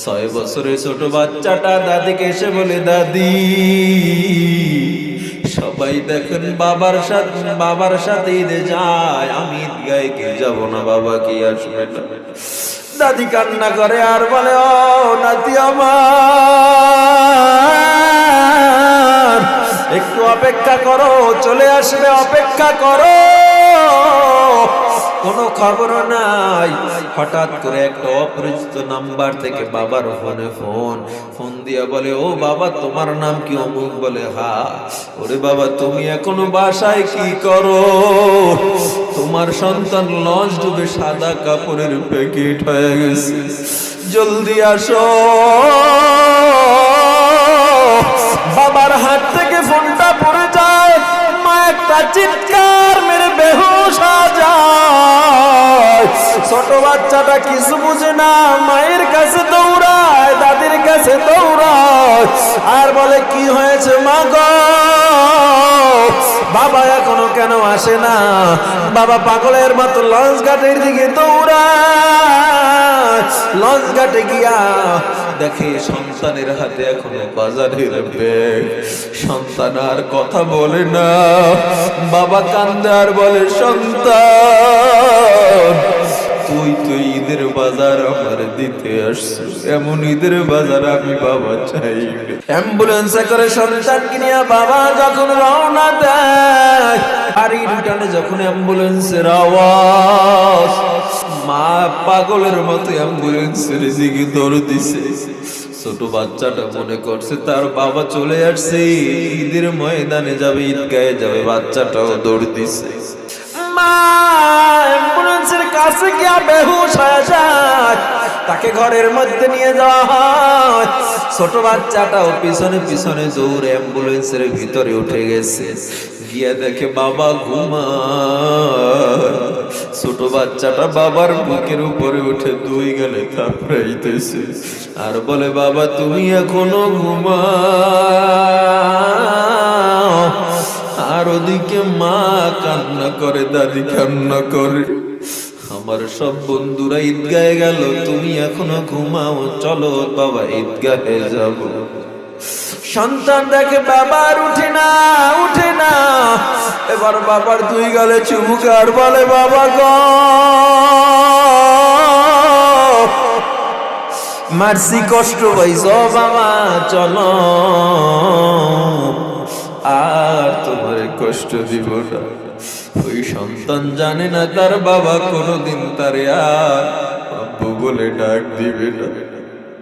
6 বছরের ছোট বাচ্চাটা দাদিকে এসে বলে, দাদি সবাই দেখেন বাবার সাথে ঈদে যায়, আমি ঈদগাহে কি যাব না, বাবা কি আসবে না? দাদি কান্না করে আর বলে, ও নাতি আমার, একটু অপেক্ষা করো, চলে আসবে, অপেক্ষা করো। কোনো খবর নাই। হঠাৎ করে একটা অপরিচিত নাম্বার থেকে বাবার ফোন দিয়া বলে, ও বাবা তোমার নাম কি? অমুক। বলে, হ্যাঁ। ওরে বাবা তুমি এখনো বাসায় কি করো? তোমার সন্তান লঞ্চ ডুবে সাদা কাপড়ের প্যাকেট হয়ে গেছে, জলদি আসো। বাবার হাত থেকে ফোনটা পড়ে যায়, মা একটা চিৎকার মেরে বেহুশ হয়ে যায়। ছোট বাচ্চাটা কিছু বুঝে না, মায়ের কাছে দৌড়ায়, দাদির কাছে দৌড়ায় আর বলে, কি হয়েছে মা গো? বাবা এখনো কেন আসে না? বাবা পাগলের মতো লঞ্চ ঘাটের দিকে দৌড়ায়। লঞ্চ ঘাটে গিয়া দেখে সন্তানের হাতে এখনো বাজারের ব্যাগ। সন্তান আর কথা বলে না, বাবা কান্দে আর বলে, সন্তান তুই তো ঈদের বাজার আমার দিতে আসছিস, এমন ঈদের বাজার আমি বাবা চাই। অ্যাম্বুলেন্সে করে সন্তানকে নিয়ে বাবা যখন রওনা দেয়, বাড়ির উঠানে যখন অ্যাম্বুলেন্সের আওয়াজ, মা পাগলের মতো অ্যাম্বুলেন্সের দিকে দৌড় দিছে। ছোট বাচ্চাটা মনে করছে তার বাবা চলে আসছে, ঈদের ময়দানে যাবে, ঈদগাহে যাবে, বাচ্চাটাও দৌড় দিছে। মা অ্যাম্বুলেন্সের কাছে গিয়া বেহুশ হয়ে যায়, তাকে ঘরের মধ্যে নিয়ে যাওয়া হয়। ছোট বাচ্চাটাও পিছনে পিছনে দৌড়ে অ্যাম্বুলেন্সের ভিতরে উঠে গেছে, গিয়া দেখে বাবা ঘুমায়। ছোট বাচ্চাটা বাবার বুকের উপরে উঠে দুই গেলে থাপড়াইতেছে আর বলে, বাবা তুমি এখনো ঘুমাও। আর ওদিকে মা কান্না করে, দাদি কান্না করে। আমার সব বন্ধুরা ঈদগাহে গেল, তুমি এখনো ঘুমাও, চলো বাবা ঈদগাহে যাব। সন্তান দেখে বাবার উঠে না, উঠে না। এবার বাবার দুই গালে চুমুকে আর বলে, বাবা গো মারছি, কষ্ট পাইছ বাবা, চলো আর তোমার কষ্ট দিব না। ওই সন্তান জানে না তার বাবা কোনোদিন তারে আর আব্বু বলে ডাক দিবে না।